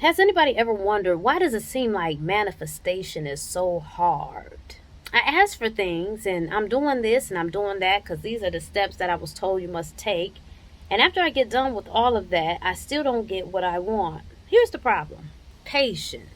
Has anybody ever wondered, why does it seem like manifestation is so hard? I ask for things and I'm doing this and I'm doing that because these are the steps that I was told you must take. And after I get done with all of that, I still don't get what I want. Here's the problem: patience.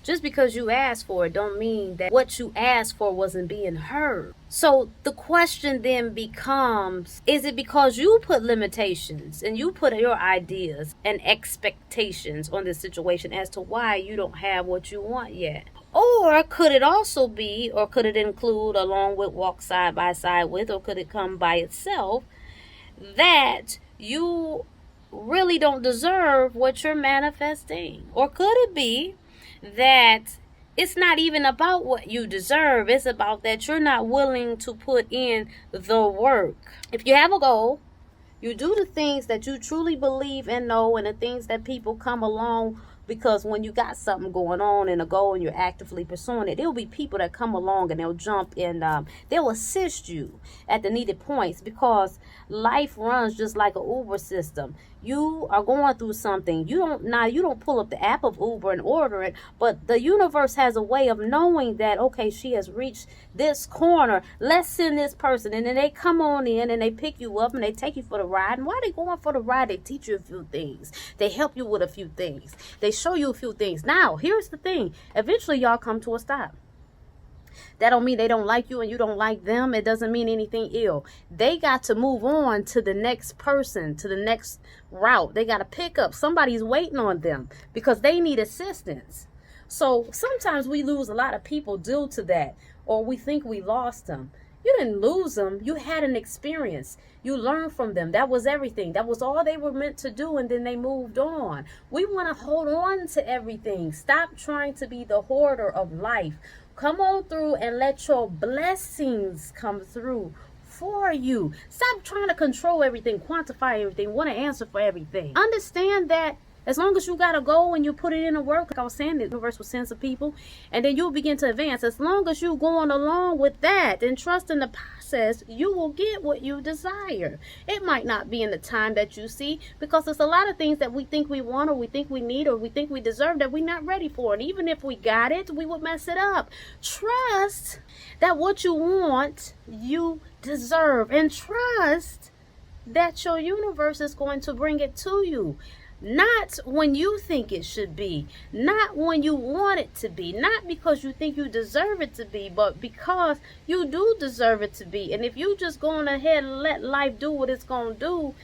Just because you asked for it don't mean that what you asked for wasn't being heard. So the question then becomes, is it because you put limitations and you put your ideas and expectations on this situation as to why you don't have what you want yet? Or could it also be, or could it include, along with, walk side by side with, or could it come by itself, that you really don't deserve what you're manifesting? Or could it be that it's not even about what you deserve, it's about that you're not willing to put in the work? If you have a goal, you do the things that you truly believe and know, and the things that people come along, because when you got something going on and a goal and you're actively pursuing it, there'll be people that come along and they'll jump and they'll assist you at the needed points, because life runs just like an Uber system. You are going through something. You don't pull up the app of Uber and order it, but the universe has a way of knowing that, okay, she has reached this corner. Let's send this person. And then they come on in and they pick you up and they take you for the ride. And while they're going for the ride, they teach you a few things. They help you with a few things. They show you a few things. Now, here's the thing. Eventually, y'all come to a stop. That don't mean they don't like you and you don't like them. It doesn't mean anything ill. They got to move on to the next person, to the next route. They got to pick up. Somebody's waiting on them because they need assistance. So sometimes we lose a lot of people due to that, or we think we lost them. You didn't lose them. You had an experience. You learned from them. That was everything. That was all they were meant to do, and then they moved on. We want to hold on to everything. Stop trying to be the hoarder of life. Come on through and let your blessings come through for you. Stop trying to control everything, quantify everything, want to answer for everything. Understand that as long as you got a goal and you put it in the work, like I was saying, the universe will send some people, and then you'll begin to advance. As long as you're going along with that and trust in the process, you will get what you desire. It might not be in the time that you see, because there's a lot of things that we think we want, or we think we need, or we think we deserve, that we're not ready for. And even if we got it, we would mess it up. Trust that what you want, you deserve. And trust that your universe is going to bring it to you. Not when you think it should be, not when you want it to be, not because you think you deserve it to be, but because you do deserve it to be. And if you just going ahead and let life do what it's going to do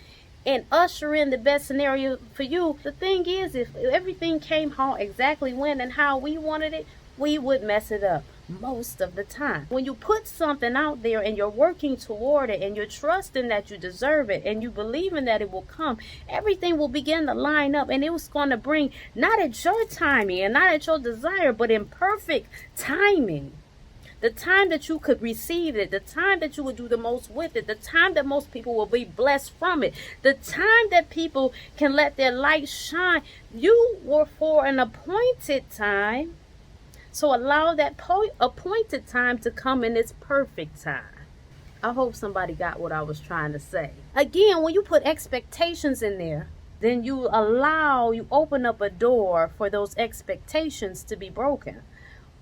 and usher in the best scenario for you, the thing is, if everything came how exactly when and how we wanted it, we would mess it up most of the time. When you put something out there and you're working toward it and you're trusting that you deserve it and you believe in that it will come, everything will begin to line up, and it was going to bring, not at your timing and not at your desire, but in perfect timing. The time that you could receive it, the time that you would do the most with it, the time that most people will be blessed from it, the time that people can let their light shine. You were for an appointed time. So allow that appointed time to come in its perfect time. I hope somebody got what I was trying to say. Again, when you put expectations in there, then you open up a door for those expectations to be broken.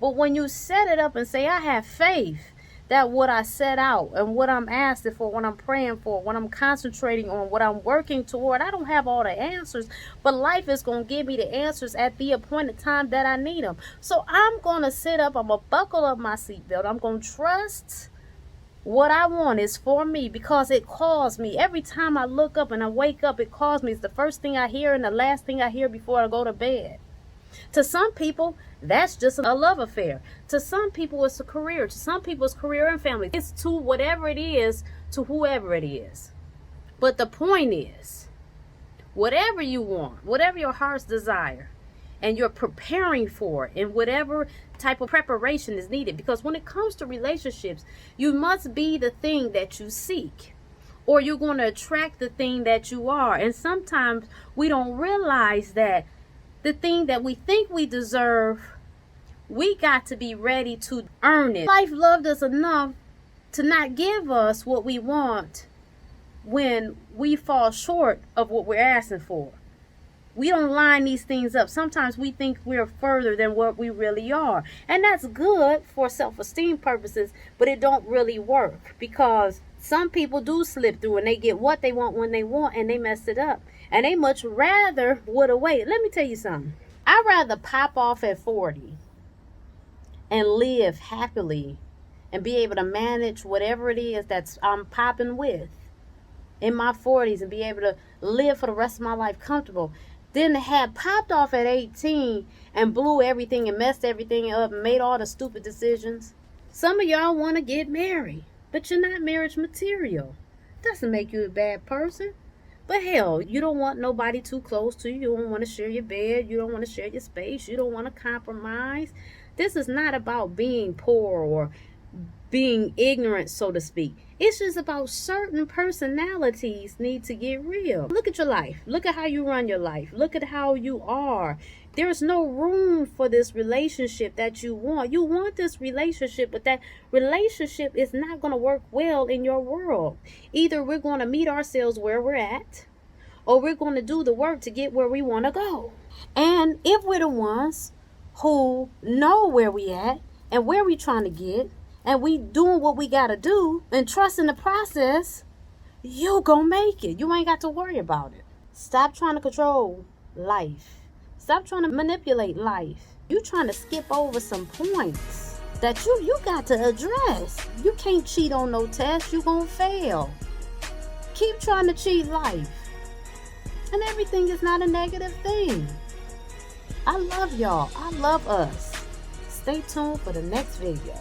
But when you set it up and say, I have faith that what I set out and what I'm asking for, what I'm praying for, what I'm concentrating on, what I'm working toward, I don't have all the answers, but life is going to give me the answers at the appointed time that I need them. So I'm going to sit up, I'm going to buckle up my seatbelt, I'm going to trust what I want is for me, because it calls me. Every time I look up and I wake up, it calls me. It's the first thing I hear and the last thing I hear before I go to bed. To some people, that's just a love affair. To some people, it's a career. To some people, it's career and family. It's to whatever it is, to whoever it is. But the point is, whatever you want, whatever your heart's desire, and you're preparing for it in whatever type of preparation is needed. Because when it comes to relationships, you must be the thing that you seek, or you're going to attract the thing that you are. And sometimes we don't realize that the thing that we think we deserve, we got to be ready to earn it. Life loved us enough to not give us what we want when we fall short of what we're asking for. We don't line these things up. Sometimes we think we're further than what we really are. And that's good for self-esteem purposes, but it don't really work, because some people do slip through and they get what they want when they want, and they mess it up. And they much rather would have waited. Let me tell you something. I'd rather pop off at 40 and live happily and be able to manage whatever it is that's I'm popping with in my 40s and be able to live for the rest of my life comfortable, then had popped off at 18 and blew everything and messed everything up and made all the stupid decisions. Some of y'all want to get married, but you're not marriage material. Doesn't make you a bad person. But hell, you don't want nobody too close to you. You don't want to share your bed. You don't want to share your space. You don't want to compromise. This is not about being poor or being ignorant, so to speak. It's just about certain personalities need to get real. Look at your life. Look at how you run your life. Look at how you are. There's no room for this relationship that you want. You want this relationship, but that relationship is not going to work well in your world. Either we're going to meet ourselves where we're at, or we're going to do the work to get where we want to go. And if we're the ones who know where we at and where we trying to get, and we doing what we got to do and trusting the process, you gonna make it. You ain't got to worry about it. Stop trying to control life. Stop trying to manipulate life. You trying to skip over some points that you got to address. You can't cheat on no test. You gonna fail. Keep trying to cheat life. And everything is not a negative thing. I love y'all. I love us. Stay tuned for the next video.